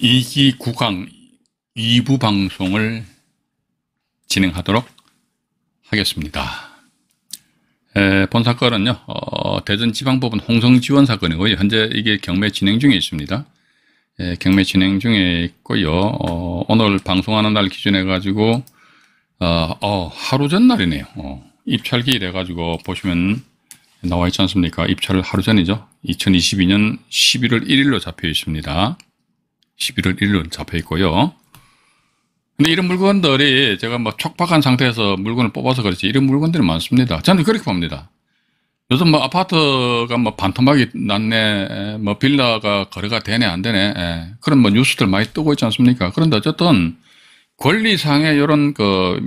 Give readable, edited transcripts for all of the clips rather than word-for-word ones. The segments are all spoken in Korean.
2기 9강 2부 방송을 진행하도록 하겠습니다. 본 사건은요, 대전지방법원 홍성지원 사건이고요. 현재 이게 경매 진행 중에 있습니다. 경매 진행 중에 있고요. 오늘 방송하는 날 기준해가지고, 하루 전날이네요. 입찰기 돼가지고 보시면 나와 있지 않습니까? 입찰 하루 전이죠. 2022년 11월 1일로 잡혀 있습니다. 11월 1일 잡혀 있고요. 근데 이런 물건들이 제가 뭐 촉박한 상태에서 물건을 뽑아서 그렇지 이런 물건들이 많습니다. 저는 그렇게 봅니다. 요즘 뭐 아파트가 뭐 반토막이 났네, 뭐 빌라가 거래가 되네 안 되네, 그런 뭐 뉴스들 많이 뜨고 있지 않습니까? 그런데 어쨌든 권리상의 이런 그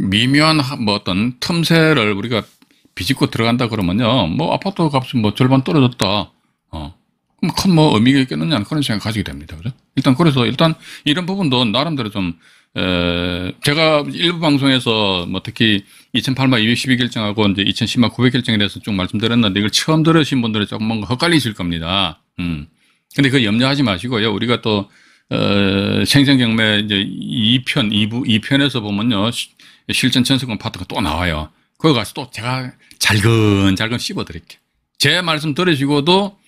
미묘한 뭐 어떤 틈새를 우리가 비집고 들어간다 그러면요, 뭐 아파트 값이 뭐 절반 떨어졌다, 그럼 큰 뭐 의미가 있겠느냐 그런 생각 가지게 됩니다. 그죠? 그래서 이런 부분도 나름대로 좀, 제가 일부 방송에서 뭐 특히 2008만 212 결정하고 이제 2010만 900 결정에 대해서 쭉 말씀드렸는데 이걸 처음 들으신 분들은 조금 뭔가 헷갈리실 겁니다. 근데 그거 염려하지 마시고요. 우리가 또, 생생경매 이제 2편에서 보면요. 실전 전세권 파트가 또 나와요. 거기 가서 또 제가 잘근잘근 씹어드릴게요. 제 말씀 들으시고도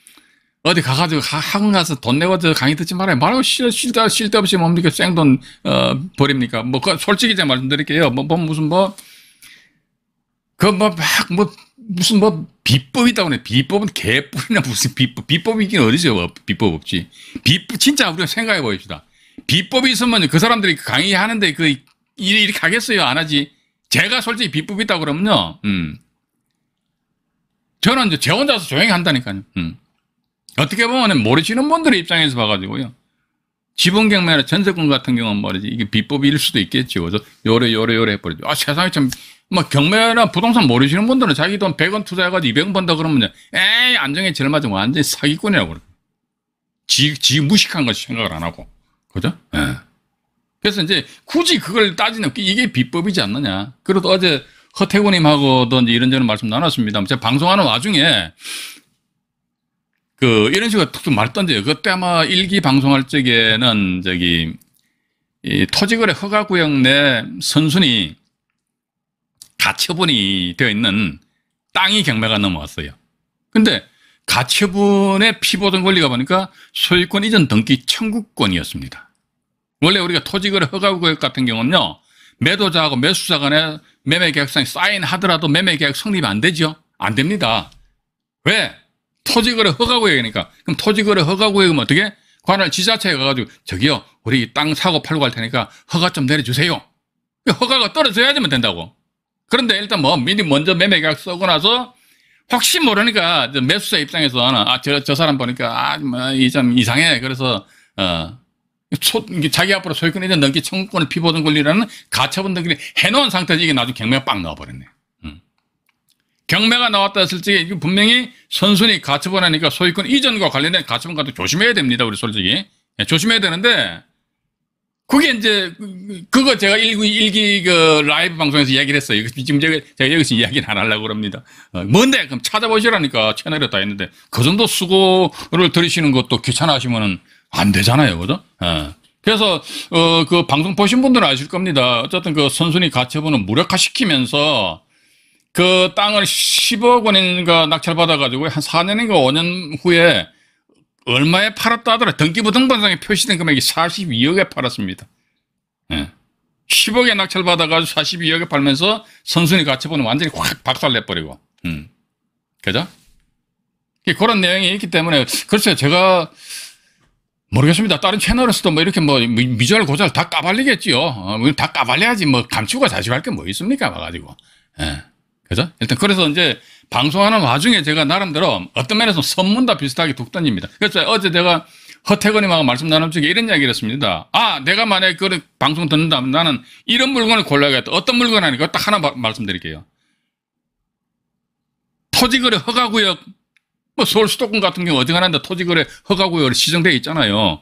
어디 가가지고 학원 가서 돈 내고 저 강의 듣지 말아요. 말고 쓸데없이 뭡니까 생돈 버립니까? 뭐 솔직히 제가 말씀드릴게요. 무슨 무슨 비법이다고 그래. 비법은 개뿔이나 무슨 비법이긴 어디서 비법 없지. 진짜 우리가 생각해 봅시다. 비법이 있으면 그 사람들이 강의하는데 이렇게 하겠어요? 안 하지. 제가 솔직히 비법이 있다고 그러면요. 저는 이제 제 혼자서 조용히 한다니까요. 어떻게 보면 모르시는 분들의 입장에서 봐가지고요. 지분경매나 전세권 같은 경우는 말이지, 이게 비법일 수도 있겠죠. 그래서 요래 해버리죠. 세상에 참, 뭐 경매나 부동산 모르시는 분들은 자기 돈 100원 투자해가지고 200원 번다 그러면, 에이, 안정에 제일 맞으면 완전히 사기꾼이라고 그래요. 지 무식한 것이 생각을 안 하고. 그죠? 예. 그래서 이제 굳이 그걸 따지는, 이게 비법이지 않느냐. 그래도 어제 허태구님하고도 이제 이런저런 말씀 나눴습니다. 제가 방송하는 와중에, 이런 식으로 툭툭 말 던져요. 그때 아마 1기 방송할 적에는, 이 토지거래 허가구역 내 선순위 가처분이 되어 있는 땅이 경매가 넘어왔어요. 근데 가처분의 피보전 권리가 보니까 소유권 이전 등기 청구권이었습니다. 원래 우리가 토지거래 허가구역 같은 경우는요, 매도자하고 매수자 간에 매매계약상에 사인하더라도 매매계약 성립이 안 되죠? 안 됩니다. 왜? 토지거래 허가구역이니까. 그럼 토지거래 허가구역이면 어떻게? 관할 지자체에 가가지고, 저기요, 우리 땅 사고 팔고 할 테니까 허가 좀 내려주세요. 허가가 떨어져야지만 된다고. 그런데 일단 미리 먼저 매매계약 쓰고 나서, 혹시 모르니까, 매수자 입장에서는, 저 사람 보니까, 이 좀 이상해. 그래서, 자기 앞으로 소유권 이전 등기 청구권을 피보전 권리라는 가처분 등기를 해놓은 상태에서 이게 나중에 경매가 빡 나와버렸네. 경매가 나왔다 했을 때 분명히 선순위 가처분하니까 소유권 이전과 관련된 가처분 같은 거 조심해야 됩니다. 우리 솔직히. 조심해야 되는데, 그게 이제, 그거 제가 일기 라이브 방송에서 이야기를 했어요. 지금 제가 여기서 이야기를 안 하려고 그럽니다. 뭔데? 그럼 찾아보시라니까 채널에 다 있는데, 그 정도 수고를 들이시는 것도 귀찮아 하시면은 안 되잖아요. 그죠? 그래서, 그 방송 보신 분들은 아실 겁니다. 어쨌든 그 선순위 가처분을 무력화시키면서 그 땅을 10억 원인가 낙찰받아가지고 한 4년인가 5년 후에 얼마에 팔았다 하더라. 등기부등본상에 표시된 금액이 42억에 팔았습니다. 10억에 낙찰받아가지고 42억에 팔면서 선순위 가처분은 완전히 확 박살내버리고. 그죠? 그런 내용이 있기 때문에, 글쎄요, 제가 모르겠습니다. 다른 채널에서도 뭐 이렇게 미절 고절 다 까발리겠지요. 다 까발려야지 감추고 자식할 게 뭐 있습니까? 와가지고. 그죠? 일단 그래서 이제 방송하는 와중에 제가 나름대로 어떤 면에서 선문다 비슷하게 툭 던집니다. 그래서 어제 제가 허태건님하고 말씀 나눈 적에 이런 이야기를 했습니다. 내가 만약에 그 방송 듣는다면 나는 이런 물건을 골라야겠다. 어떤 물건 아니까 딱 하나 말씀드릴게요. 토지거래 허가구역, 서울 수도권 같은 경우 어지간한데 토지거래 허가구역으로 지정되어 있잖아요.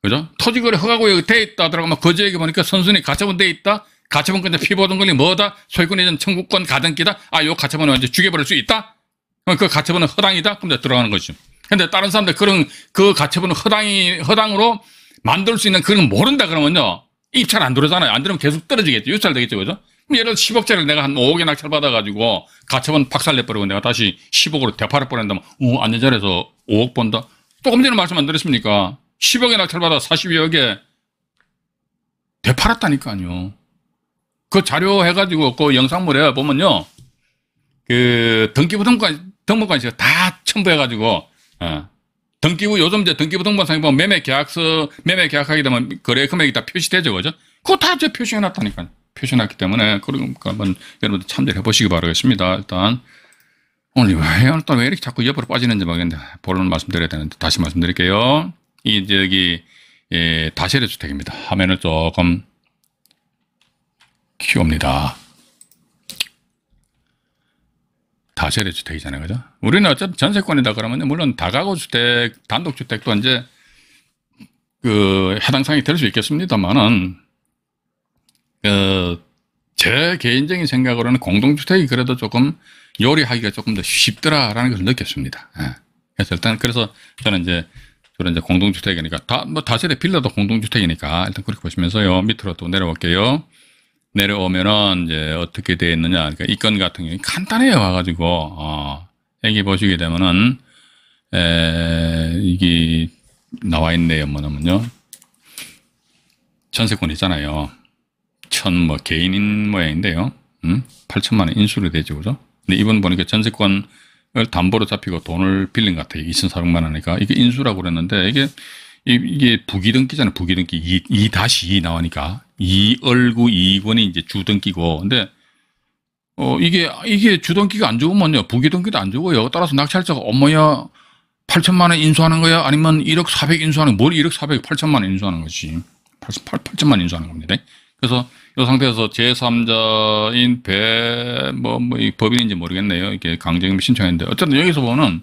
그죠? 토지거래 허가구역이 돼 있다 하더라고. 거지역에 보니까 선순위 가처분 돼 있다? 가처분 근데 피보등권이 뭐다? 소유권 이전 청구권 가등기다? 아, 요 가처분은 이제 죽여버릴 수 있다? 그럼 그 가처분은 허당이다? 그럼 이제 들어가는 거죠. 근데 다른 사람들 그 가처분은 허당으로 만들 수 있는 그런 거 모른다 그러면요. 입찰 안 들어오잖아요. 안 들으면 계속 떨어지겠죠. 유찰되겠죠. 그죠? 그럼 예를 들어 10억짜리를 내가 한 5억에 낙찰받아가지고 가처분 박살내버리고 내가 다시 10억으로 되팔아버린다면, 안전자리에서 5억 번다? 조금 전에 말씀 안 드렸습니까? 10억에 낙찰받아 42억에 되팔았다니까요. 그 자료 해가지고 그 영상물에 보면요. 그 등기부등본관이 다 첨부해가지고, 요즘 이제 등기부등본상에 보면 매매 계약하게 되면 거래 금액이 다 표시되죠. 그죠? 그거 다 이제 표시해놨다니까요. 표시해놨기 때문에, 그러니까 한번 여러분들 참조해 보시기 바라겠습니다. 일단, 오늘 왜 이렇게 자꾸 옆으로 빠지는지 모르겠는데, 본론 말씀드려야 되는데, 다시 말씀드릴게요. 다세대 주택입니다. 화면을 조금 키웁니다. 다세대 주택이잖아요. 그죠? 우리는 어차피 전세권이다 그러면, 물론 다가구 주택, 단독주택도 이제, 해당 사항이 될 수 있겠습니다만은, 제 개인적인 생각으로는 공동주택이 그래도 조금 요리하기가 조금 더 쉽더라라는 걸 느꼈습니다. 그래서 일단, 저는 이제, 주로 이제 공동주택이니까, 다세대 빌라도 공동주택이니까, 일단 그렇게 보시면서요, 밑으로 또 내려올게요. 내려오면은, 이제, 어떻게 되어 있느냐. 그러니까 이 건 같은 경우에 간단해요. 와가지고, 여기 보시게 되면은, 이게 나와 있네요. 뭐냐면요. 전세권 있잖아요. 개인인 모양인데요. 8천만 원 인수로 되죠. 그죠? 근데 이번 보니까 전세권을 담보로 잡히고 돈을 빌린 것 같아요. 2,400만 원이니까. 이게 인수라고 그랬는데, 이게 부기등기잖아요. 부기등기 2-2 나오니까. 2얼구 2권이 이제 주등기고. 근데, 이게 주등기가 안 좋으면요. 부기등기도 안 좋고요. 따라서 낙찰자가, 8천만 원 인수하는 거야? 아니면 1억 4백 인수하는 거? 뭘 1억 4백 8천만 원 인수하는 것이? 8천만 원 인수하는 겁니다. 그래서 이 상태에서 제3자인 이 법인인지 모르겠네요. 이게 강제임을 신청했는데. 어쨌든 여기서 보면,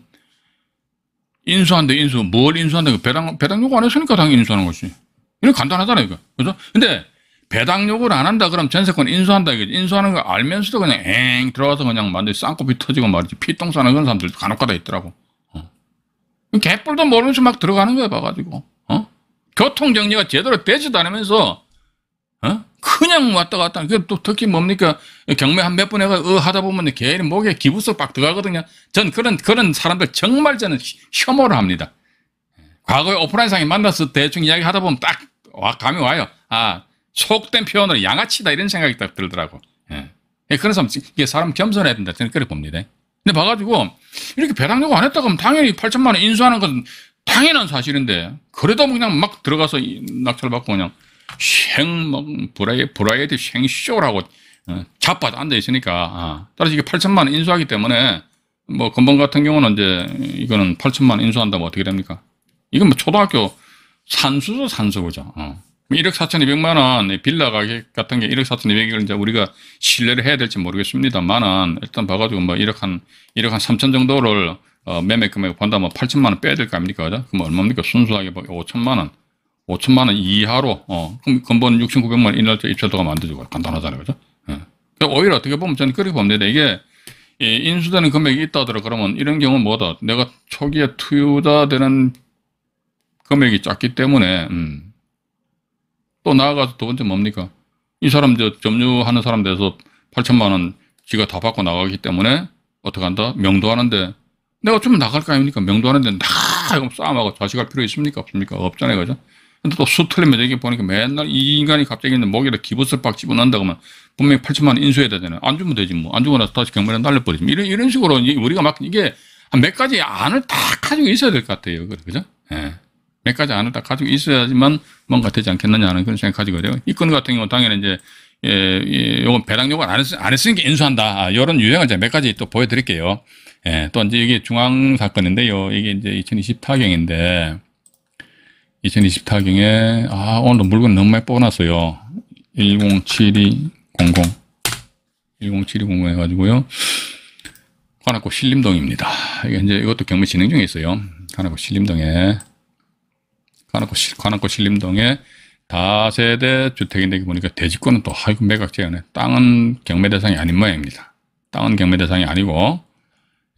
뭘 인수한다? 배당 요구 안 했으니까 당연히 인수하는 것이. 이렇게 간단하잖아요, 이거. 그죠? 근데, 배당 요구를 안 한다 그러면 전세권 인수한다 이거지. 인수하는 거 알면서도 그냥 들어가서 그냥 완전히 쌍꺼풀 터지고 말이지. 피똥 싸는 그런 사람들도 간혹가다 있더라고. 개뿔도 모르면서 막 들어가는 거야, 봐가지고. 교통정리가 제대로 되지도 않으면서, 그냥 왔다 갔다. 또 특히 뭡니까? 경매 한 몇 번 하다 보면 개인 목에 기부석 빡 들어가거든요. 전 그런 사람들 정말 저는 혐오를 합니다. 과거에 오프라인상에 만나서 대충 이야기 하다 보면 딱 감이 와요. 속된 표현으로 양아치다 이런 생각이 딱 들더라고. 그런 사람, 이게 사람 겸손해야 된다. 저는 그렇게 봅니다. 근데 봐가지고, 이렇게 배당 요구 안 했다고 하면 당연히 8천만 원 인수하는 건 당연한 사실인데, 그래도 그냥 막 들어가서 낙찰받고 그냥 브라이어티 생쇼를 하고, 자빠져 앉아있으니까, 따라서 이게 8천만 원 인수하기 때문에, 근본 같은 경우는 이제, 이거는 8천만 원 인수한다면 어떻게 됩니까? 이건 초등학교 산수죠, 산수죠. 1억 4,200만 원, 빌라 가격 같은 게 1억 4,200을 이제 우리가 신뢰를 해야 될지 모르겠습니다만은, 일단 봐가지고 1억 한 3천 정도를, 매매 금액을 본다면 8천만 원 빼야 될 거 아닙니까? 그죠? 그럼 얼마입니까? 순수하게 5천만 원. 5천만 원 이하로, 그럼 근본 6,900만 원 인할자 입찰도가 만들어지고 간단하잖아요. 그죠? 오히려 어떻게 보면 저는 그렇게 봅니다. 이게, 인수되는 금액이 있다 하더라도 그러면 이런 경우는 뭐다? 내가 초기에 투자되는 금액이 작기 때문에, 또 나아가서 두 번째 뭡니까? 이 사람 점유하는 사람 돼서 8천만 원 지가 다 받고 나가기 때문에 어떻게 한다? 명도하는데 내가 좀 나갈 거 아닙니까? 명도하는데 다 싸움하고 자식할 필요 있습니까? 없습니까? 없잖아요. 그죠? 근데 또 수틀리면 여기 보니까 맨날 이 인간이 갑자기 목에다 기부스 빡 집어넣는다 그러면 분명히 8천만 원 인수해야 되잖아요. 안 주면 되지 뭐. 안 주고 나서 다시 경매에 날려버리지. 이런 식으로 우리가 막 이게 한 몇 가지 안을 다 가지고 있어야 될 것 같아요. 그죠? 몇 가지 안을 다 가지고 있어야지만 뭔가 되지 않겠느냐 하는 그런 생각 가지고 돼요. 이 건 같은 경우는 당연히 이제, 요건 배당 요구 안 했으니까 인수한다. 이런 유형을 제가 몇 가지 또 보여드릴게요. 또 이제 이게 중앙 사건인데요. 이게 이제 2024경인데, 2024경에, 오늘도 물건 너무 많이 뽑아놨어요. 107200. 107200 해가지고요. 관악구 신림동입니다. 이게 이제 이것도 경매 진행 중에 있어요. 관악구 신림동에 다세대 주택인데 보니까 대지권은 또 하이고 매각제하네. 땅은 경매 대상이 아닌 모양입니다. 땅은 경매 대상이 아니고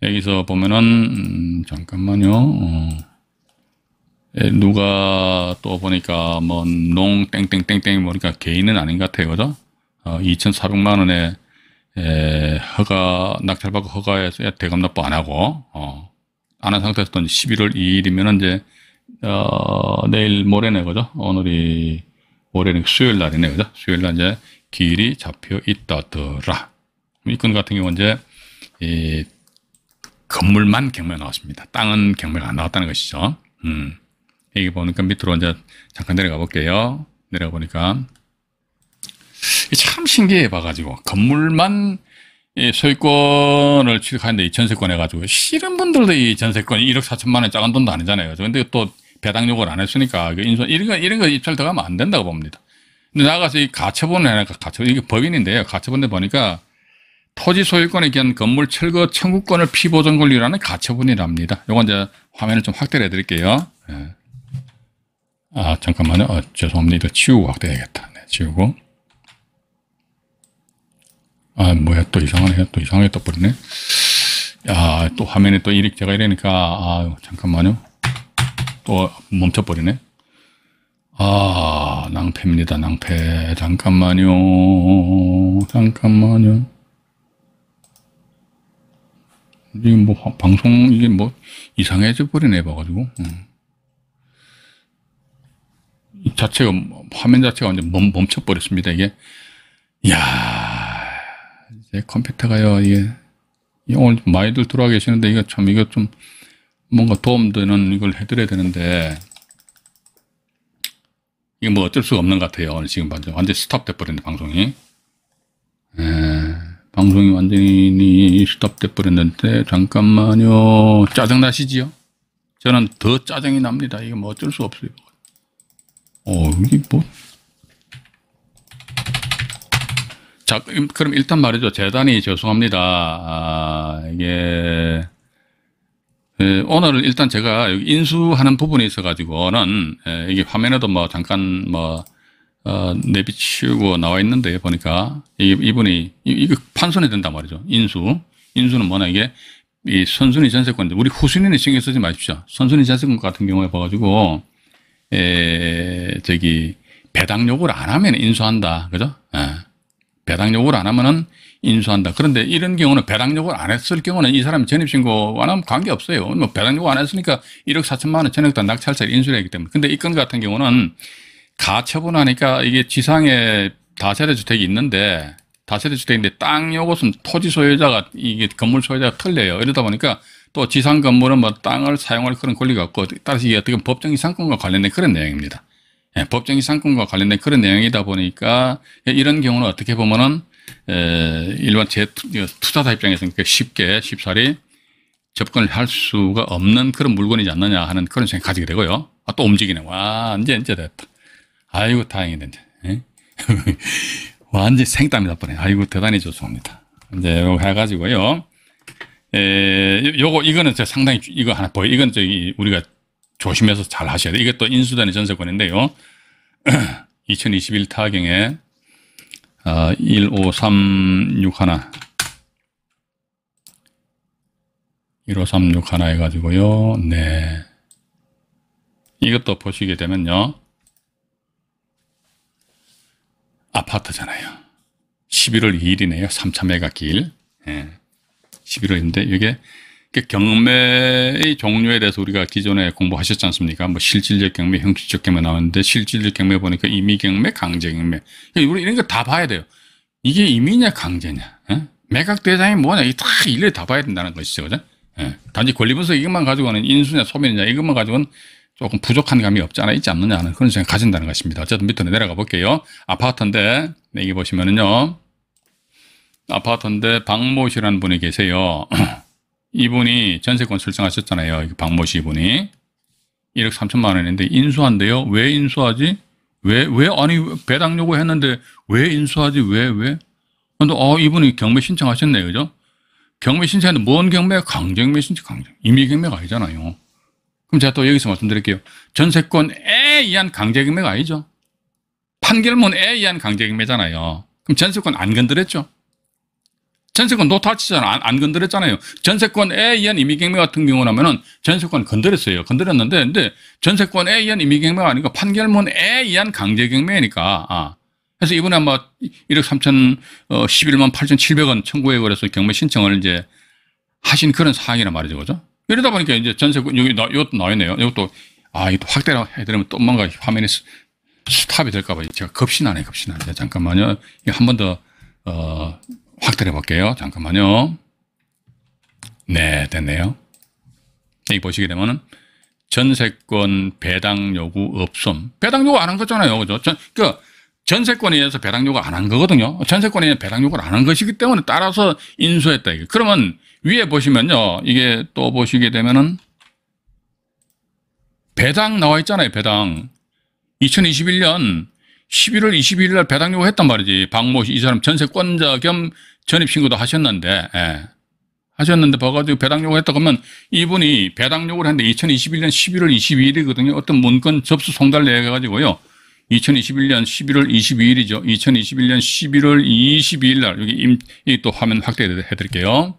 여기서 보면은 잠깐만요. 누가 또 보니까 뭐 농 땡땡땡땡 보니까 개인은 아닌 것 같아요, 그죠? 2,400만 원에 허가 낙찰받고 허가해서 대금 납부 안 하고 안 한 상태에서 또 11월 2일이면 이제 내일 모레네, 그죠? 오늘이 모레는 수요일 날이네, 그죠? 수요일 날 이제 기일이 잡혀 있다더라. 이 건 같은 경우는 이제 건물만 경매가 나왔습니다. 땅은 경매가 안 나왔다는 것이죠. 여기 보니까 밑으로 이제 잠깐 내려가 볼게요. 내려가 보니까 참 신기해 봐가지고 건물만 소유권을 취득하는데 이 전세권 해가지고 싫은 분들도 이 전세권이 1억 4천만 원 작은 돈도 아니잖아요. 근데 또 배당 요구를 안 했으니까 이런 거 입찰 들어가면 안 된다고 봅니다. 근데 나가서 이 가처분을 해니까 이게 법인인데요. 가처분에 보니까 토지 소유권에 기한 건물 철거 청구권을 피보전 권리라는 가처분이랍니다. 요건 이제 화면을 좀 확대를 해드릴게요. 네. 잠깐만요. 죄송합니다. 이거 지우고 확대해야겠다. 네, 지우고. 뭐야, 또 이상하네. 또 이상하게 떠버리네. 야, 또 화면에 또 제가 이러니까, 잠깐만요. 또 멈춰버리네. 낭패입니다. 낭패. 잠깐만요. 이게 뭐, 방송, 이게 뭐, 이상해져 버리네, 봐가지고. 이 자체가, 화면 자체가 완전 멈춰버렸습니다, 이게. 이야, 이제 컴퓨터가요, 이게, 오늘 많이들 들어와 계시는데, 이거 좀, 뭔가 도움되는 이걸 해드려야 되는데, 이게 뭐 어쩔 수가 없는 것 같아요. 오늘 지금 완전 스톱 돼버렸네, 방송이. 방송이 완전히 스톱 돼버렸는데, 잠깐만요. 짜증나시지요? 저는 더 짜증이 납니다. 이게 뭐 어쩔 수 없어요. 이게 뭐. 자, 그럼 일단 말이죠. 재단이 죄송합니다. 이게, 오늘 일단 제가 여기 인수하는 부분이 있어가지고는, 이게 화면에도 뭐 잠깐 내비치우고 나와 있는데 보니까, 이분이, 이거 판손이 된단 말이죠. 인수는 뭐냐, 이게, 이 선순위 전세권, 우리 후순위는 신경 쓰지 마십시오. 선순위 전세권 같은 경우에 봐가지고, 배당 요구를 안 하면 인수한다. 그죠? 배당 요구를 안 하면은 인수한다. 그런데 이런 경우는 배당 요구를 안 했을 경우는 이 사람이 전입신고 안 하면 관계없어요. 뭐 배당 요구 안 했으니까 1억 4천만 원 전액 다 낙찰자를 인수를 했기 때문에. 근데 이 건 같은 경우는 가처분하니까 이게 지상에 다세대 주택이 있는데, 다세대 주택인데 땅 요것은 토지 소유자가, 이게 건물 소유자가 틀려요. 이러다 보니까 또 지상 건물은 뭐 땅을 사용할 그런 권리가 없고, 따라서 이게 어떻게 법정 이상권과 관련된 그런 내용입니다. 법정 이상권과 관련된 그런 내용이다 보니까 이런 경우는 어떻게 보면은 일반 투자자 입장에서는 쉽사리 접근을 할 수가 없는 그런 물건이지 않느냐 하는 그런 생각 가지게 되고요. 또 움직이네. 와, 이제 됐다. 아이고, 다행이다, 이제. 완전 생땀이 나버리네. 아이고, 대단히 좋습니다. 이제 요거 해가지고요. 이거는 상당히, 이거 하나 보여. 이건 우리가 조심해서 잘 하셔야 돼요. 이것도 인수단의 전세권인데요. 2021 타경에 15361 해가지고요. 네. 이것도 보시게 되면요. 아파트잖아요. 11월 2일이네요. 3차매가 길. 11월인데 이게 경매의 종류에 대해서 우리가 기존에 공부하셨지 않습니까? 뭐 실질적 경매, 형식적 경매 나왔는데, 실질적 경매 보니까 임의 경매, 강제 경매. 우리 이런 거 다 봐야 돼요. 이게 임의냐 강제냐, 매각 대상이 뭐냐, 이 다 일일이 다 봐야 된다는 것이죠, 그죠? 단지 권리 분석 이것만 가지고는 인수냐 소멸이냐 이것만 가지고는 조금 부족한 감이 없지 않아 있지 않느냐 하는 그런 생각 가진다는 것입니다. 어쨌든 밑으로 내려가 볼게요. 아파트인데 여기 보시면은요, 아파트인데 박모 씨라는 분이 계세요. 이분이 전세권 설정하셨잖아요. 박모 씨 분이 1억 3천만 원인데 인수한대요. 왜 인수하지? 아니 배당 요구했는데 왜 인수하지? 왜? 근데 이분이 경매 신청하셨네요, 그죠? 경매 신청했는데 뭔 경매? 강제경매 신청, 임의 경매가 아니잖아요. 그럼 제가 또 여기서 말씀드릴게요. 전세권에 의한 강제경매가 아니죠. 판결문에 의한 강제경매잖아요. 그럼 전세권 안 건드렸죠? 전세권 노타치잖아. 안 건드렸잖아요. 전세권에 의한 임의경매 같은 경우라면은 전세권 건드렸어요. 건드렸는데, 근데 전세권에 의한 임의경매가 아니고 판결문에 의한 강제경매니까, 그래서 이번에 아마 1억 3천, 11만 8,700원 청구해 그래서 경매 신청을 이제 하신 그런 사항이란 말이죠. 그죠? 이러다 보니까 이제 전세권, 이것도 나와있네요. 이것도, 이것도 확대를 해드리면 또 뭔가 화면이 스탑이 될까봐 제가 급신하네. 잠깐만요. 이거 한 번 더, 확대를 해볼게요. 잠깐만요. 네, 됐네요. 여기 보시게 되면은 전세권 배당 요구 없음. 배당 요구 안 한 거잖아요. 그죠? 전세권에 의해서 배당 요구 안 한 거거든요. 전세권에 의해서 배당 요구를 안 한 것이기 때문에 따라서 인수했다. 이게. 그러면 위에 보시면요. 이게 또 보시게 되면은 배당 나와 있잖아요. 배당. 2021년 11월 22일 날 배당 요구했단 말이지. 박모 씨, 이 사람 전세권자 겸 전입신고도 하셨는데, 하셨는데, 봐가지고 배당 요구했다 그러면 이분이 배당 요구를 했는데 2021년 11월 22일이거든요. 어떤 문건 접수 송달 내가지고요. 2021년 11월 22일이죠. 2021년 11월 22일 날, 여기 또 화면 확대해 드릴게요.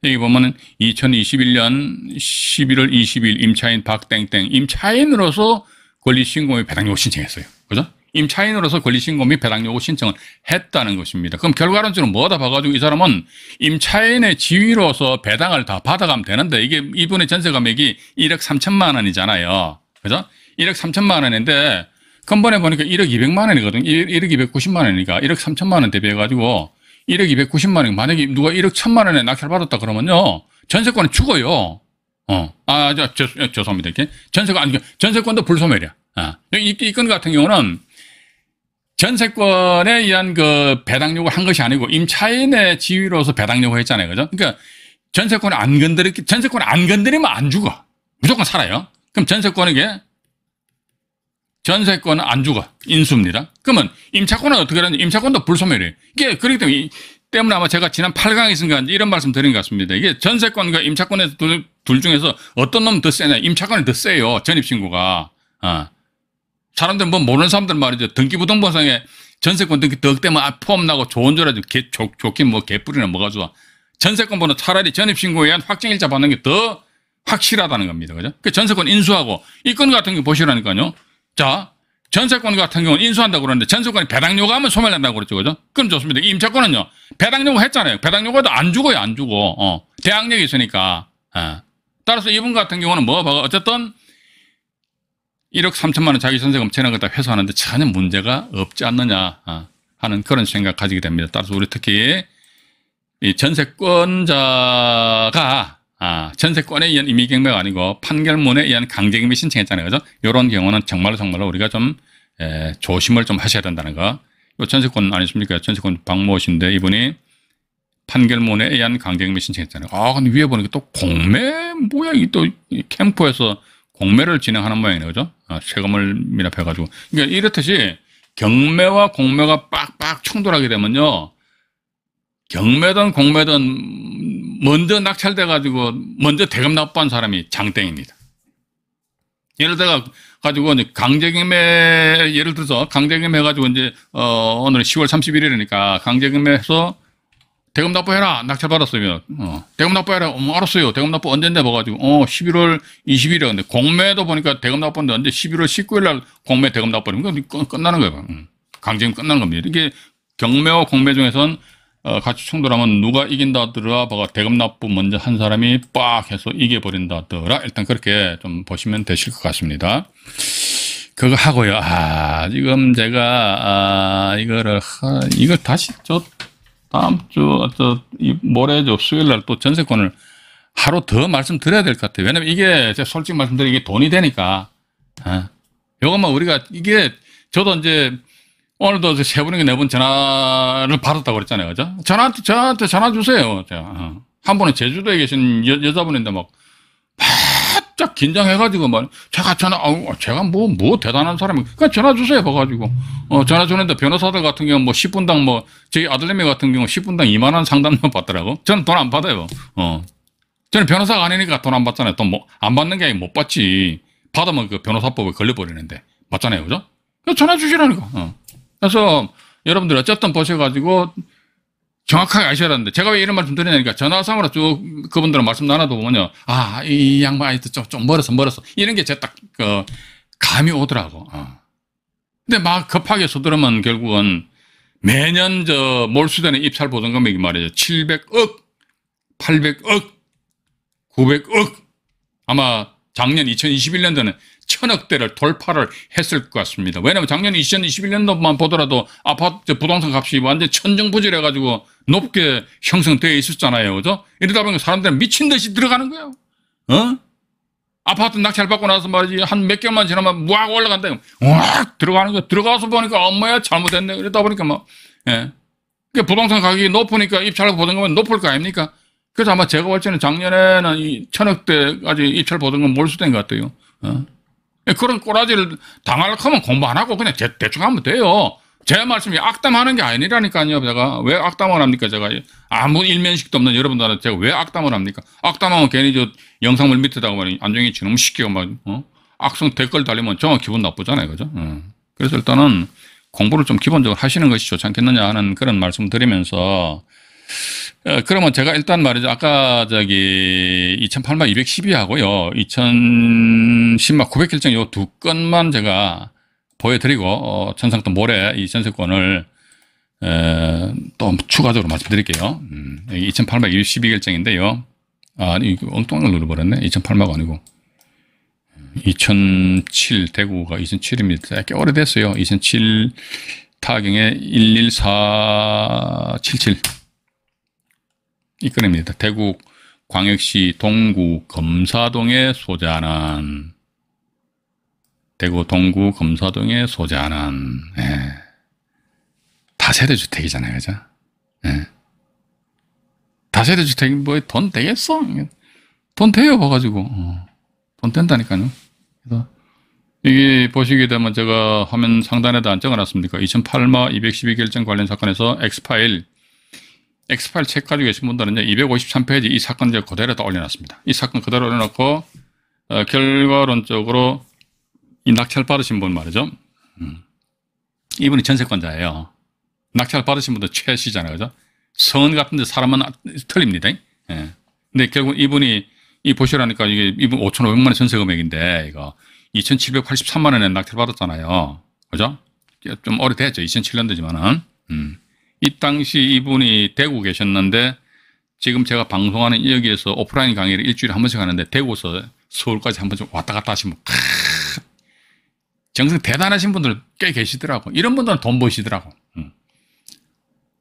여기 보면은 2021년 11월 20일 임차인 박땡땡, 임차인으로서 권리신고 및 배당 요구 신청했어요. 그죠? 임차인으로서 권리신고 및 배당 요구 신청을 했다는 것입니다. 그럼 결과론적으로 뭐다 봐가지고 이 사람은 임차인의 지위로서 배당을 다 받아가면 되는데 이게 이분의 전세 금액이 1억 3천만 원이잖아요. 그죠? 1억 3천만 원인데 근본에 보니까 1억 200만 원이거든요. 1억 290만 원이니까 1억 3천만 원 대비해가지고 1억 290만 원, 만약에 누가 1억 1천만 원에 낙찰받았다 그러면요. 전세권은 죽어요. 죄송합니다. 이렇게. 전세권도 불소멸이야. 이 건 같은 경우는 전세권에 의한 그 배당 요구 한 것이 아니고 임차인의 지위로서 배당 요구 했잖아요. 그죠? 그러니까 전세권을 안 건드리면 안 죽어. 무조건 살아요. 그럼 전세권은 안 죽어. 인수입니다. 그러면 임차권은 어떻게 하느냐? 임차권도 불소멸이에요. 이게 그렇기 때문에 아마 제가 지난 8강에서인가 이런 말씀 드린 것 같습니다. 이게 전세권과 임차권에서 둘 중에서 어떤 놈은 더 세냐? 임차권이 더 세요. 전입신고가. 사람들 모르는 사람들 말이죠. 등기부등본상에 전세권 등기 덕대면 포함 나고 좋은 줄 알아도 좋긴 개뿔이나 뭐가 좋아. 전세권보다 차라리 전입신고에 의한 확정일자 받는 게 더 확실하다는 겁니다. 그죠? 그 전세권 인수하고 이 건 같은 게 보시라니까요. 자, 전세권 같은 경우는 인수한다고 그러는데 전세권이 배당 요구하면 소멸한다고 그랬죠. 그죠? 그럼 좋습니다. 임차권은요. 배당 요구 했잖아요. 배당 요구해도 안 죽어요. 안 죽어. 대항력이 있으니까. 따라서 이분 같은 경우는 어쨌든 1억 3천만 원 자기 전세금 채는 거다 회수하는데 전혀 문제가 없지 않느냐 하는 그런 생각 가지게 됩니다. 따라서 우리 특히 이 전세권자가 전세권에 의한 임의경매가 아니고 판결문에 의한 강제경매 신청했잖아요. 그죠? 이런 경우는 정말로 우리가 좀 조심을 좀 하셔야 된다는 거. 이 전세권 아니십니까? 전세권 박모 씨인데 이분이 판결문에 의한 강제경매 신청했잖아요. 근데 위에 보니까 또 공매 모양이 또 캠프에서 공매를 진행하는 모양이네요. 그죠? 세금을 미납해가지고. 그러니까 이렇듯이 경매와 공매가 빡빡 충돌하게 되면요. 경매든 공매든 먼저 낙찰돼가지고 먼저 대금 납부한 사람이 장땡입니다. 예를 들어 가지고 강제경매 예를 들어서 강제경매 해가지고 이제 오늘 10월 31일이니까 강제경매해서 대금 납부해라. 낙찰 받았으면 대금 납부해라. 알았어요. 대금 납부 언제인데 봐가지고 11월 20일에 근데 공매도 보니까 대금 납부인데 언제 11월 19일 날 공매 대금 납부하면 끝나는 거예요. 강제금 끝나는 겁니다. 이게 경매와 공매 중에선 같이 충돌하면 누가 이긴다더라 봐가 대금 납부 먼저 한 사람이 빡 해서 이겨버린다더라. 일단 그렇게 좀 보시면 되실 것 같습니다. 그거 하고요. 지금 제가 이걸 다시 다음 주 모레 수요일 날 또 전세권을 하루 더 말씀드려야 될 것 같아요. 왜냐면 이게 제가 솔직히 말씀드리면 이게 돈이 되니까 요것만 우리가 저도 이제 오늘도 세 분에게 네 번 전화를 받았다고 그랬잖아요. 그죠? 저한테 전화 주세요. 한 분은 제주도에 계신 여자분인데 바짝 긴장해가지고 제가 뭐 대단한 사람이 그냥 전화 주세요. 봐가지고 전화 주는데 변호사들 같은 경우 10분당 저희 아들내미 같은 경우 10분당 2만 원 상담만 받더라고. 저는 돈 안 받아요. 저는 변호사가 아니니까 돈 안 받잖아요. 돈 안 받는 게 아니라 못 받지. 받으면 그 변호사법에 걸려버리는데. 맞잖아요. 그죠? 전화 주시라니까. 그래서 여러분들 어쨌든 보셔가지고 정확하게 아셔야 하는데, 제가 왜 이런 말씀 드리냐니까, 전화상으로 쭉 그분들은 말씀 나눠보면요, 이 양반 아이도 좀 멀었어. 이런 게 제 딱, 감이 오더라고. 근데 막 급하게 서두르면 결국은 매년 몰수되는 입찰 보전 금액이 말이죠. 700억, 800억, 900억. 아마 작년 2021년도는 1000억대를 돌파를 했을 것 같습니다. 왜냐면 작년 2021년도만 보더라도 아파트 부동산 값이 완전 천정부질해가지고 높게 형성되어 있었잖아요. 그죠? 이러다 보니까 사람들은 미친 듯이 들어가는 거예요. 아파트 낙찰 받고 나서 말이지, 한 몇 개월만 지나면 무악 올라간다. 우악 들어가는 거. 들어가서 보니까 엄마야 잘못했네. 이러다 보니까 그러니까 부동산 가격이 높으니까 입찰 보증금은 높을 거 아닙니까? 그래서 아마 제가 볼 때는 작년에는 이 1000억대까지 입찰 보증금 몰수된 것 같아요. 그런 꼬라지를 당하려고 하면 공부 안 하고 그냥 대충 하면 돼요. 제 말씀이 악담하는 게 아니라니까요. 제가 왜 악담을 합니까? 제가 아무 일면식도 없는 여러분들한테 제가 왜 악담을 합니까? 악담하면 괜히 영상물 밑에다가 안정이 지놈 시키고 악성 댓글 달리면 정말 기분 나쁘잖아요. 그죠? 그래서 일단은 공부를 좀 기본적으로 하시는 것이 좋지 않겠느냐 하는 그런 말씀 드리면서, 그러면 제가 일단 말이죠. 아까 2008만 212하고요. 2010만 900결정 요 두 건만 제가 보여드리고, 천상도 모레 이 전세권을, 또 추가적으로 말씀드릴게요. 2008만 212결정인데요. 이거 엉뚱한 걸 눌러버렸네. 2008마가 아니고. 2007, 대구가 2007입니다. 꽤 오래됐어요. 2007 타경에 11477. 이 건입니다. 대구 광역시 동구 검사동에 소재하는, 대구 동구 검사동에 소재하는, 다세대주택이잖아요. 그죠? 다세대주택이 돈 되겠어? 돈 돼요, 봐가지고. 돈 된다니까요. 그래서 이게 보시게 되면 제가 화면 상단에다 안 적어놨습니까? 2008마 212결정 관련 사건에서 X파일 책 가지고 계신 분들은 253페이지 이 사건 제가 그대로 다 올려놨습니다. 이 사건 그대로 올려놓고, 결과론적으로 이 낙찰 받으신 분 말이죠. 이분이 전세권자예요. 낙찰 받으신 분도 최씨잖아요. 그죠? 성은 같은데 사람은 틀립니다. 근데 결국 이분이, 보시라니까 이분 5,500만 원 전세 금액인데, 이거 2,783만 원에 낙찰 받았잖아요. 그죠? 좀 오래됐죠. 2007년도지만은. 이 당시 이분이 대구 계셨는데, 지금 제가 방송하는 여기에서 오프라인 강의를 일주일에 한 번씩 하는데, 대구에서 서울까지 한 번씩 왔다 갔다 하시면, 정성 대단하신 분들 꽤 계시더라고. 이런 분들은 돈 버시더라고.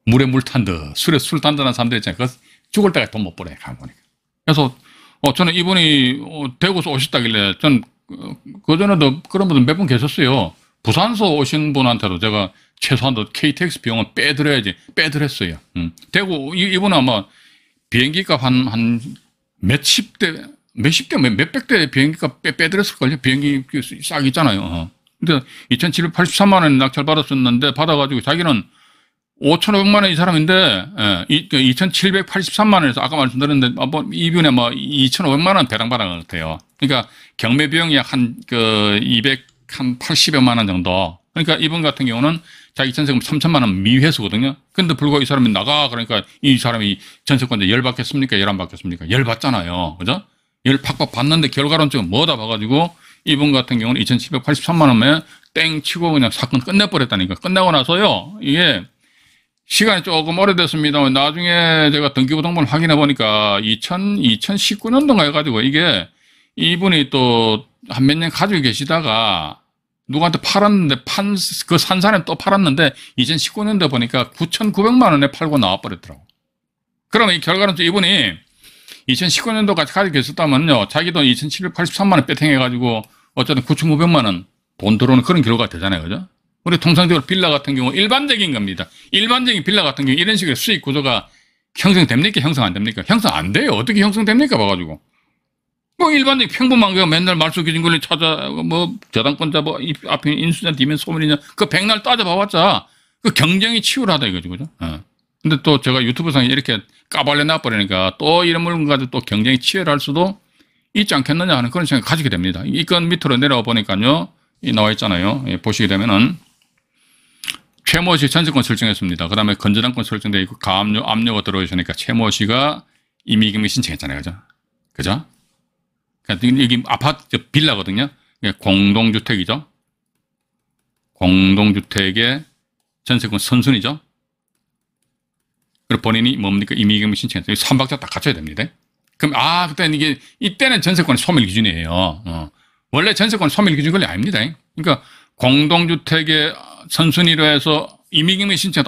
물에 물 탄 듯, 술에 술 탄다는 사람들 있잖아요. 그 죽을 때까지 돈 못 벌어요. 가보니까. 그래서, 저는 이분이 대구에서 오셨다길래, 전 그전에도 그런 분들 몇 분 계셨어요. 부산서 오신 분한테도 제가 최소한도 KTX 비용은 빼드려야지, 빼드렸어요. 대구, 이분은 아마 비행기 값 한 몇십 대, 몇백 대 비행기 값 빼드렸을걸요. 비행기 싹 있잖아요. 근데 2,783만 원 낙찰 받았었는데, 받아가지고 자기는 5,500만 원 이 사람인데, 2,783만 원에서 아까 말씀드렸는데, 이분에 2,500만 원 배당 받은 것 같아요. 그러니까 경매 비용이 한 280여만 원 정도. 그러니까 이분 같은 경우는 자기 전세금 3천만 원 미회수거든요. 근데 불구하고 이 사람이 나가. 그러니까 이 사람이 전세권자 열 받겠습니까? 열 안 받겠습니까? 열 받잖아요. 그죠? 열 팍팍 받는데 결과론적으로 뭐다 봐가지고 이분 같은 경우는 2,783만 원에 땡 치고 그냥 사건 끝내버렸다니까. 끝나고 나서요. 이게 시간이 조금 오래됐습니다만 나중에 제가 등기부등본을 확인해 보니까 2019년도인가 해가지고 이게 이분이 또 한 몇 년 가지고 계시다가 누구한테 팔았는데 그 산 사람이 또 팔았는데 2019년도에 보니까 9,900만 원에 팔고 나와버렸더라고. 그러면 이 결과는 이분이 2019년도까지 가지고 계셨다면요. 자기 돈 2,783만 원 빼탱해가지고 어쨌든 9,900만 원 돈 들어오는 그런 결과가 되잖아요. 그죠? 우리 통상적으로 빌라 같은 경우 일반적인 겁니다. 일반적인 빌라 같은 경우 이런 식의 수익 구조가 형성됩니까? 형성 안 됩니까? 형성 안 돼요. 어떻게 형성됩니까? 봐가지고. 일반적인 평범한 거 맨날 말소 기준 권리 찾아, 저당권자, 앞에 인수자, 뒤면 소멸이냐, 그 백날 따져봐봤자, 그 경쟁이 치열하다 이거죠. 그죠? 근데 또 제가 유튜브상에 이렇게 까발려 놔버리니까 또 이런 물건 가지고 또 경쟁이 치열할 수도 있지 않겠느냐 하는 그런 생각 가지게 됩니다. 이 건 밑으로 내려와 보니까요. 나와 있잖아요. 예, 보시게 되면은 최모 씨 전세권 설정했습니다. 그 다음에 건전한권 설정되어 있고 가압류, 압류가 들어오시니까 최모 씨가 임의경매 신청했잖아요. 그죠? 그죠? 그러니까 여기 아파트, 빌라거든요. 공동주택이죠. 공동주택의 전세권 선순위죠. 그리고 본인이 뭡니까? 임의경매 신청했어요. 3박자 딱 갖춰야 됩니다. 그럼, 그때 이때는 전세권 소멸 기준이에요. 원래 전세권 소멸 기준 권리 아닙니다. 그러니까 공동주택의 선순위로 해서 임의경매 신청,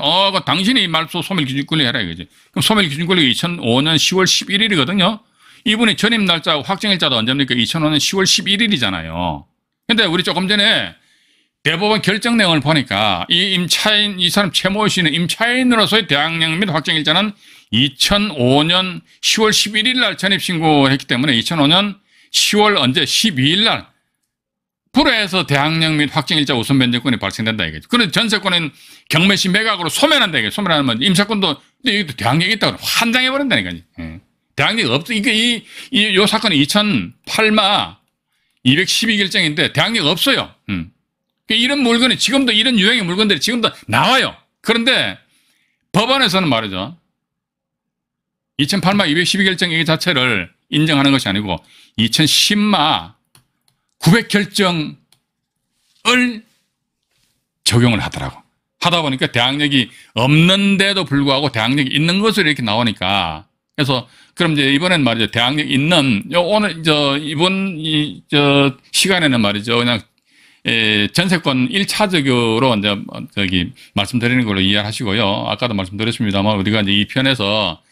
당신이 말소 소멸 기준 권리 해라 이거지. 그럼 소멸 기준 권리가 2005년 10월 11일이거든요. 이분이 전입 날짜하고 확정일자도 언제입니까? 2005년 10월 11일이잖아요. 근데 우리 조금 전에 대법원 결정 내용을 보니까 이 사람 최모 씨는 임차인으로서의 대항력 및 확정일자는 2005년 10월 11일 날 전입신고했기 때문에 2005년 10월 12일 날 불허해서 대항력 및 확정일자 우선 변제권이 발생된다 이거죠. 그런데 전세권은 경매시 매각으로 소멸한다 이거죠. 소멸하면 임차권도 근데 여기도 대항력이 있다고 환장해버린다니까요. 대항력이 없어. 요 사건이 2008마 212 결정인데 대항력 없어요. 이런 물건이 지금도 이런 유형의 물건들이 지금도 나와요. 그런데 법원에서는 말이죠. 2008마 212 결정 이 자체를 인정하는 것이 아니고 2010마 900 결정을 적용을 하더라고. 하다 보니까 대항력이 없는데도 불구하고 대항력이 있는 것으로 이렇게 나오니까 그래서 그럼 이제 이번엔 말이죠. 대항력 있는 오늘 이번 시간에는 말이죠. 그냥 전세권 1차적으로 이제 말씀드리는 걸로 이해하시고요. 아까도 말씀드렸습니다만 우리가 이제 이 편에서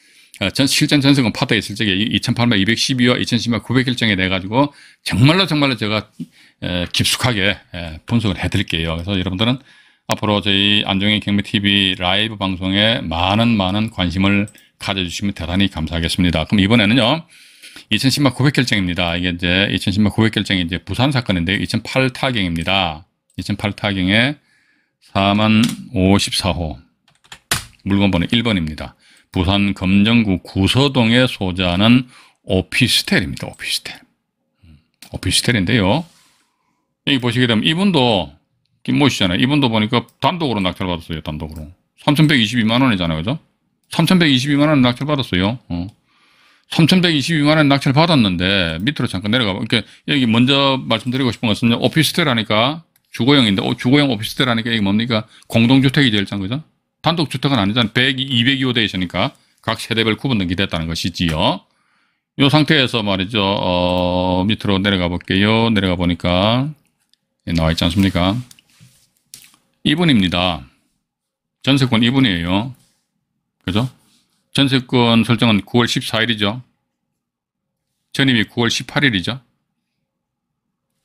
실전 전세권 파트에 있을 적에 2008년 212와 2010년 900 결정에 대해 가지고 정말로 제가 깊숙하게 분석을 해드릴게요. 그래서 여러분들은 앞으로 저희 안종의 경매TV 라이브 방송에 많은 관심을 가져주시면 대단히 감사하겠습니다. 그럼 이번에는요. 2010년 900 결정입니다. 이게 이제 2010년 900 결정이 이제 부산 사건인데요. 2008 타경입니다. 2008 타경에 4만54호 물건번호 1번입니다. 부산 검정구 구서동에 소재하는 오피스텔입니다. 오피스텔인데요. 여기 보시게 되면 이분도 김모 씨잖아요. 이분도 보니까 단독으로 낙찰 받았어요. 단독으로 3,122만 원이잖아요. 그죠? 3,122만 원 낙찰 받았어요. 3,122만 원 낙찰 받았는데 밑으로 잠깐 내려가 봐. 그러니까 여기 먼저 말씀드리고 싶은 것은 오피스텔 하니까 주거형인데 주거형 오피스텔 하니까 이게 뭡니까? 공동주택이 제일 짠 거죠? 단독주택은 아니잖아요. 202호 돼 있으니까 각 세대별 구분 등기됐다는 것이지요. 이 상태에서 말이죠. 밑으로 내려가 볼게요. 내려가 보니까 나와 있지 않습니까? 이분입니다. 전세권 이분이에요. 그죠? 전세권 설정은 9월 14일이죠. 전입이 9월 18일이죠.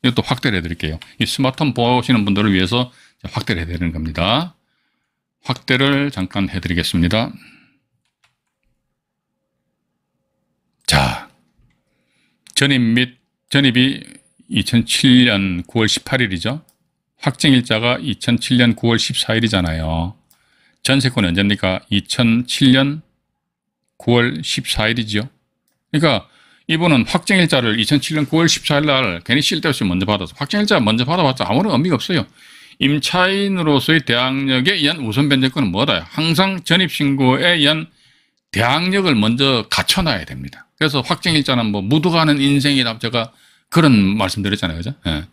이것도 확대를 해드릴게요. 이 스마트폰 보시는 분들을 위해서 확대를 해드리는 겁니다. 확대를 잠깐 해드리겠습니다. 자, 전입이 2007년 9월 18일이죠. 확정일자가 2007년 9월 14일이잖아요. 전세권은 언제입니까? 2007년 9월 14일이죠. 그러니까 이분은 확정일자를 2007년 9월 14일 날 괜히 쓸데없이 먼저 받아서 확정일자 먼저 받아봤자 아무런 의미가 없어요. 임차인으로서의 대항력에 의한 우선 변제권은 뭐다? 항상 전입신고에 의한 대항력을 먼저 갖춰놔야 됩니다. 그래서 확정일자는 묻어가는 인생이다. 제가 그런 말씀드렸잖아요. 그죠? 예.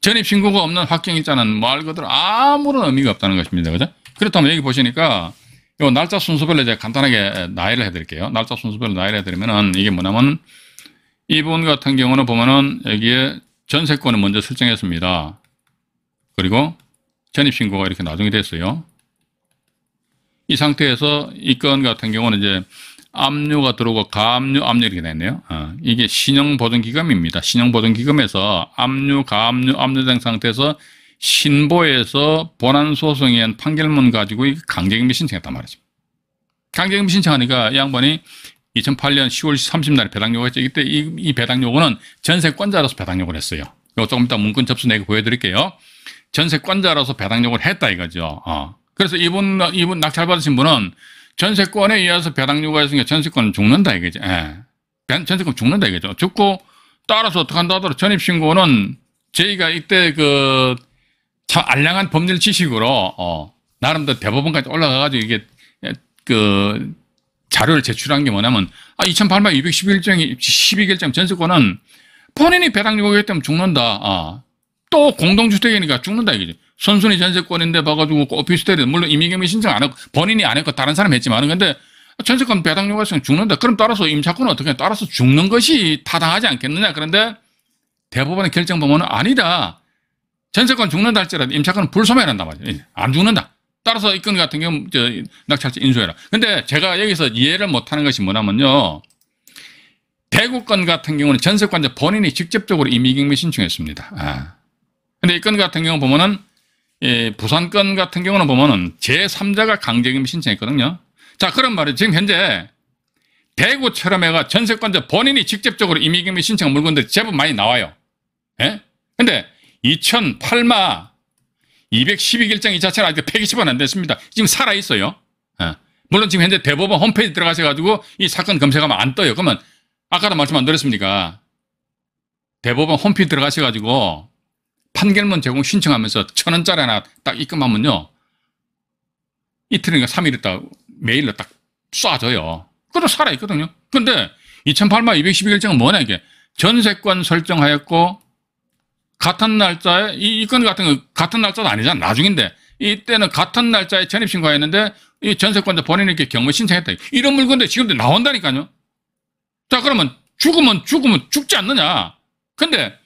전입신고가 없는 확정일자는 말 그대로 아무런 의미가 없다는 것입니다. 그죠? 그렇다면 여기 보시니까 요 날짜 순서별로 제가 간단하게 나열을 해드릴게요. 날짜 순서별로 나열을 해드리면은 이게 뭐냐면 이분 같은 경우는 보면은 여기에 전세권을 먼저 설정했습니다. 그리고 전입신고가 이렇게 나중에 됐어요. 이 상태에서 이 건 같은 경우는 이제 압류가 들어오고 가압류, 압류 이렇게 됐네요. 이게 신용보증기금입니다. 신용보증기금에서 압류, 가압류, 압류된 상태에서 신보에서 본안소송에 의한 판결문 가지고 강제경비 신청했단 말이죠. 강제경비 신청하니까 이 양반이 2008년 10월 30일 배당요구가 했죠. 이때 이 배당요구는 전세권자로서 배당요구를 했어요. 이거 조금 이따 문건 접수 내고 보여드릴게요. 전세권자로서 배당요구를 했다 이거죠. 그래서 이분 낙찰 받으신 분은 전세권에 의해서 배당요구가 있으니까 전세권은 죽는다 이거죠. 예. 전세권 죽는다 이거죠. 죽고 따라서 어떻게 한다 하더라도 전입신고는 저희가 이때 참 알량한 법률 지식으로, 나름대로 대법원까지 올라가가지고 이게, 자료를 제출한 게 뭐냐면, 2008년 12결정 전세권은 본인이 배당 요구했다면 죽는다. 또 공동주택이니까 죽는다, 이거지. 선순위 전세권인데 봐가지고 오피스텔에, 물론 임의경매 신청 안 했고, 본인이 안 했고, 다른 사람이 했지만, 근데 전세권 배당 요구했으면 죽는다. 그럼 따라서 임차권은 어떻게 해? 따라서 죽는 것이 타당하지 않겠느냐. 그런데 대법원의 결정 보면은 아니다. 전세권 죽는다 할지라도 임차권은 불소멸한단 말이에요. 안 죽는다. 따라서 이 건 같은 경우 낙찰자 인수해라. 근데 제가 여기서 이해를 못하는 것이 뭐냐면요. 대구권 같은 경우는 전세권자 본인이 직접적으로 임의경매 신청했습니다. 근데 이 건 같은 경우 보면은 부산권 같은 경우는 보면은 제3자가 강제경매 신청했거든요. 자, 그런 말이 지금 현재 대구처럼 해가 전세권자 본인이 직접적으로 임의경매 신청한 물건들이 제법 많이 나와요. 예? 근데 2008마 212결정 이 자체는 아직 폐기처분 안 됐습니다. 지금 살아있어요. 예. 물론 지금 현재 대법원 홈페이지 들어가셔가지고 이 사건 검색하면 안 떠요. 그러면 아까도 말씀 안 드렸습니까? 대법원 홈페이지 들어가셔가지고 판결문 제공 신청하면서 1,000원짜리 하나 딱 입금하면요. 이틀인가 3일 있다 메일로 딱 쏴줘요. 그것도 살아있거든요. 근데 2008마 212결정은 뭐냐 이게. 전세권 설정하였고 같은 날짜에 이 건 같은 거 같은 날짜도 아니잖아. 나중인데 이때는 같은 날짜에 전입신고했는데 이 전세권자 본인이 이렇게 경매 신청했다. 이런 물건들 지금도 나온다니까요. 자, 그러면 죽으면 죽지 않느냐. 근데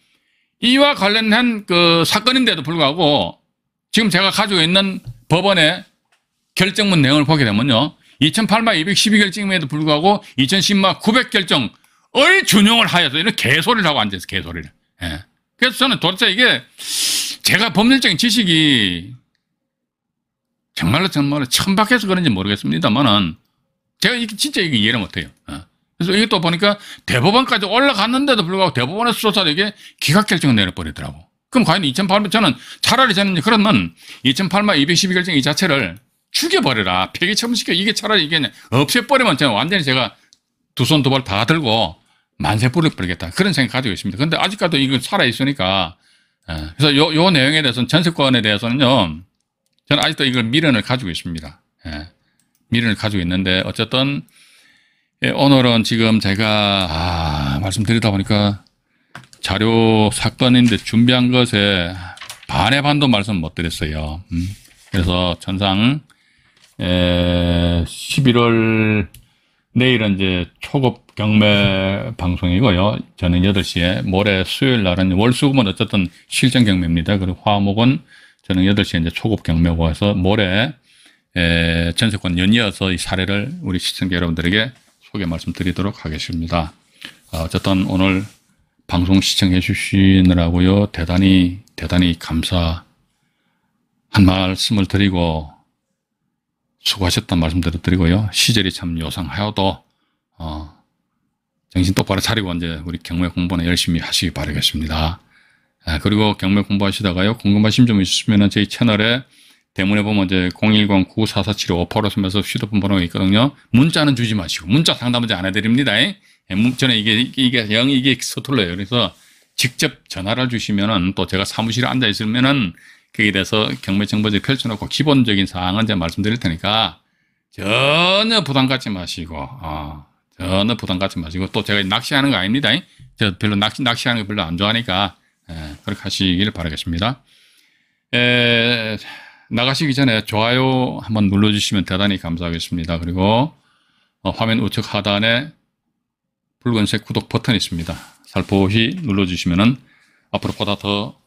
이와 관련한 사건인데도 불구하고 지금 제가 가지고 있는 법원의 결정문 내용을 보게 되면요. 2008마 212결정임에도 불구하고 2010마 900결정을 준용을 하여서 이런 개소리를 하고 앉아있어, 개소리를. 예. 그래서 저는 도대체 이게 제가 법률적인 지식이 정말로 천박해서 그런지 모르겠습니다만은 제가 진짜 이게 이해를 못해요. 그래서 이것도 보니까 대법원까지 올라갔는데도 불구하고 대법원에서 조사도 이게 기각결정을 내려버리더라고. 그럼 과연 2008년 저는 차라리 저는 그러면 2008마 212결정 이 자체를 죽여버려라. 폐기처분시켜. 이게 차라리 이게 없애버리면 저는 완전히 제가 두 손 두 발 다 들고 만세 뿌려버리겠다. 그런 생각 가지고 있습니다. 근데 아직까지 이거 살아있으니까. 그래서 요 내용에 대해서는 전세권에 대해서는요. 저는 아직도 이걸 미련을 가지고 있습니다. 미련을 가지고 있는데 어쨌든 오늘은 지금 제가 말씀드리다 보니까 자료 사건인데 준비한 것에 반의 반도 말씀 못 드렸어요. 그래서 전상 11월 내일은 이제 초급 경매 방송이고요. 저는 8시에 모레 수요일 날은 월수금은 어쨌든 실전 경매입니다. 그리고 화목은 저는 8시에 이제 초급 경매고 해서 모레 전세권 연이어서 이 사례를 우리 시청자 여러분들에게 소개 말씀드리도록 하겠습니다. 어쨌든 오늘 방송 시청해 주시느라고요. 대단히 감사한 말씀을 드리고 수고하셨다는 말씀대로 드리고요. 시절이 참 요상하여도 정신 똑바로 차리고 이제 우리 경매 공부는 열심히 하시기 바라겠습니다. 그리고 경매 공부하시다가요. 궁금하신 점 있으시면 저희 채널에 대문에 보면 이제 010-9447-5855 쓰면서 휴대폰 번호가 있거든요. 문자는 주지 마시고 문자 상담은 안 해드립니다. 저는 이게 영 이게 서툴러요. 그래서 직접 전화를 주시면은 또 제가 사무실에 앉아 있으면은 거기에 대해서 경매 정보지 펼쳐놓고 기본적인 사항은 제가 말씀드릴 테니까 전혀 부담 갖지 마시고, 전혀 부담 갖지 마시고 또 제가 낚시하는 거 아닙니다. 제가 별로 낚시하는 거 별로 안 좋아하니까 그렇게 하시길 바라겠습니다. 나가시기 전에 좋아요 한번 눌러주시면 대단히 감사하겠습니다. 그리고 화면 우측 하단에 붉은색 구독 버튼이 있습니다. 살포시 눌러주시면은 앞으로 보다 더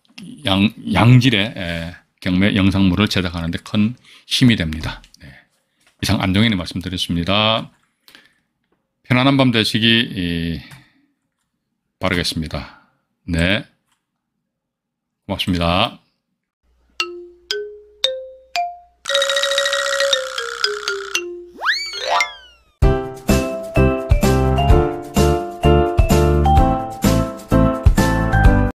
양질의 경매 영상물을 제작하는 데 큰 힘이 됩니다. 이상 안종현이 말씀드렸습니다. 편안한 밤 되시기 바라겠습니다. 네, 고맙습니다.